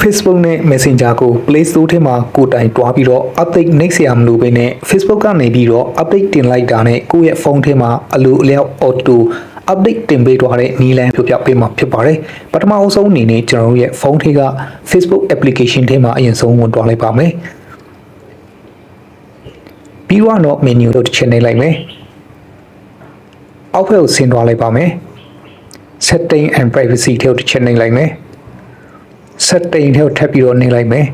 Facebook နဲ့ Messenger ကို Play Store ထဲမှာကိုယ်တိုင်တွားပြီးတော့ update နှိပ်စရာမလိုဘဲနဲ့ Facebook ကနေပြီးတော့ update တင်လိုက်တာနဲ့ကိုယ့်ရဲ့ဖုန်းထဲမှာအလိုအလျောက် auto update တင်ပေးသွားတဲ့နည်းလမ်းပြပြပေးမှာဖြစ်ပါတယ်။ပထမအဆုံးအနေနဲ့ကျွန်တော်တို့ရဲ့ဖုန်းထဲက Facebook application ထဲမှာအရင်ဆုံးဝင်သွားလိုက်ပါမယ်။ပြီးတော့ menu ကိုတစ်ချက်နှိပ်လိုက်မယ်။အောက်ဘက်ကိုဆင်းသွားလိုက်ပါမယ်။ Setting and Privacy ထဲကိုတစ်ချက်နှိပ်လိုက်မယ်။ setting ထဲကိုထပ်ပြီးတော့နှိပ်လိုက်မယ်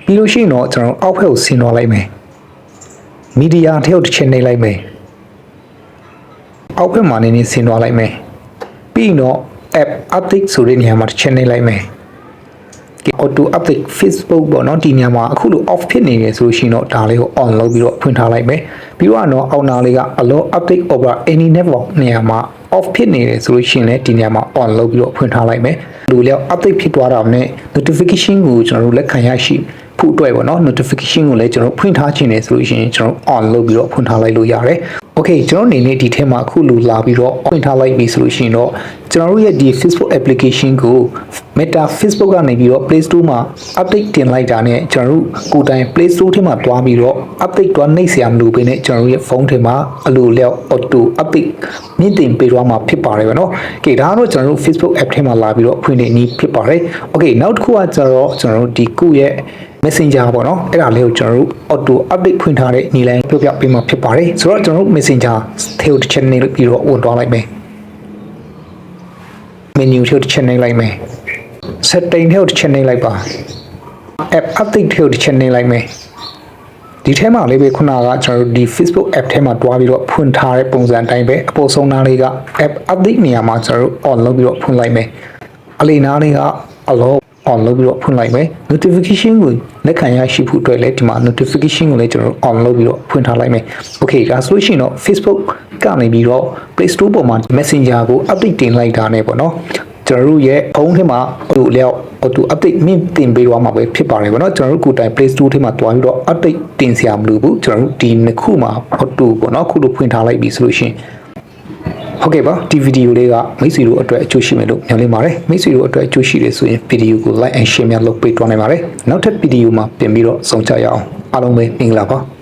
ပြီးလို့ရှိရင်တော့ကျွန်တော်အောက်ဘက်ကိုဆင်းသွားလိုက်မယ် media ထဲကိုတစ်ချက်နှိပ်လိုက်မယ်အောက်ဘက်မှာနေနေဆင်းသွားလိုက်မယ်ပြီးရင်တော့ app update ဆိုတဲ့နေရာမှာတစ်ချက်နှိပ်လိုက်မယ် auto update Facebook ပေါ့နော်ဒီနေရာမှာအခုလို off ဖြစ်နေတယ်ဆိုလို့ရှိရင်တော့ဒါလေးကို on လုပ်ပြီးတော့ဖွင့်ထားလိုက်မယ်ပြီးတော့အောက်နာလေးက allow update over any network နေရာမှာ off ဖြစ်နေတယ်ဆိုလို့ရှိရင်လည်းဒီနေရာမှာ on လုပ်ပြီးတော့ဖွင့်ထားလိုက်မယ်လူလျောက် update ဖြစ်သွားတာနဲ့ notification ကိုကျွန်တော်တို့လက်ခံရရှိဖို့အတွက်ပေါ့နော် notification ကိုလည်းကျွန်တော်ဖွင့်ထားခြင်းနဲ့ဆိုလို့ရှိရင်ကျွန်တော် on လုပ်ပြီးတော့ဖွင့်ထားလိုက်လို့ရတယ် okay ကျွန်တော်အနေနဲ့ဒီထဲမှာအခုလိုလာပြီးတော့ဖွင့်ထားလိုက်ပြီဆိုလို့ရှိရင်တော့ကျွန်တော်တို့ရဲ့ဒီ Facebook application ကို Meta Facebook ကနေပြီးတော့ Play Store မှာ update တင်လိုက်တာနဲ့ကျွန်တော်တို့ကိုယ်တိုင် Play Store ထဲမှာတွားပြီးတော့ update တွားနှိပ်စရာမလိုဘဲနဲ့ကျွန်တော်တို့ရဲ့ဖုန်းထဲမှာအလိုလျောက် auto update မြင့်တင်ပေးသွားမှာဖြစ်ပါတယ်ဗျာနော်။ Okay ဒါကတော့ကျွန်တော်တို့ Facebook app ထဲမှာလာပြီးတော့ဖွင့်တဲ့နည်းဖြစ်ပါတယ်။ Okay နောက်တစ်ခုကကျတော့ကျွန်တော်တို့ဒီကိုယ့်ရဲ့ Messenger ပေါ့နော်အဲ့ဒါလေးကိုကျွန်တော်တို့ auto update ဖွင့်ထားတဲ့နည်းလမ်းပြပြပေးမှာဖြစ်ပါတယ်ဆိုတော့ကျွန်တော်တို့ Messenger ထဲကိုတစ်ချက်နှိပ်ပြီးတော့ဝင်သွားလိုက်မယ် menu ထဲကိုတစ်ချက်နှိပ်လိုက်မယ် setting ထဲကိုတစ်ချက်နှိပ်လိုက်ပါ app update ထဲကိုတစ်ချက်နှိပ်လိုက်မယ်ဒီထဲမှာလေးပဲခုနကကျွန်တော်တို့ဒီ Facebook app ထဲမှာတွားပြီးတော့ဖွင့်ထားတဲ့ပုံစံအတိုင်းပဲအပေါ်ဆုံးနားလေးက app update နေရာမှာကျွန်တော်တို့ on လုပ်ပြီးတော့ဖွင့်လိုက်မယ်အလီနားလေးက allow on လုပ်ပြီးတော့ဖွင့်လိုက်မယ် notification ကိုလက်ခံရရှိဖို့အတွက်လည်းဒီမှာ notification ကိုလည်းကျွန်တော်တို့ on လုပ်ပြီးတော့ဖွင့်ထားလိုက်မယ် okay ဒါဆိုရှင်တော့ Facebook ကနေပြီးတော့ Play Store ပေါ်မှာ Messenger ကို update တင်လိုက်တာနဲ့ပေါ့နော်ကျွန်တော်တို့ရဲ့ဖုန်းထဲမှာauto လျောက် auto update မြင့်တင်ပေးသွားမှာပဲဖြစ်ပါတယ်ပေါ့နော်ကျွန်တော်တို့ကိုယ်တိုင် Play Store ထဲမှာတွားပြီးတော့ update တင်စရာမလိုဘူးကျွန်တော်တို့ဒီနှစ်ခုမှာ auto ပေါ့နော်ခုလိုဖွင့်ထားလိုက်ပြီဆိုလို့ရှင်ဟုတ်ကဲ့ပါဒီဗီဒီယိုလေးကမိတ်ဆွေတို့အတွက်အကျိုးရှိမယ်လို့မျှော်လင့်ပါတယ်မိတ်ဆွေတို့အတွက်အကျိုးရှိတယ်ဆိုရင်ဗီဒီယိုကို like and share များလုပ်ပေးသွားနိုင်ပါတယ်နောက်ထပ်ဗီဒီယိုမှာပြန်ပြီးတော့ဆုံကြရအောင်အားလုံးပဲမင်္ဂလာပါ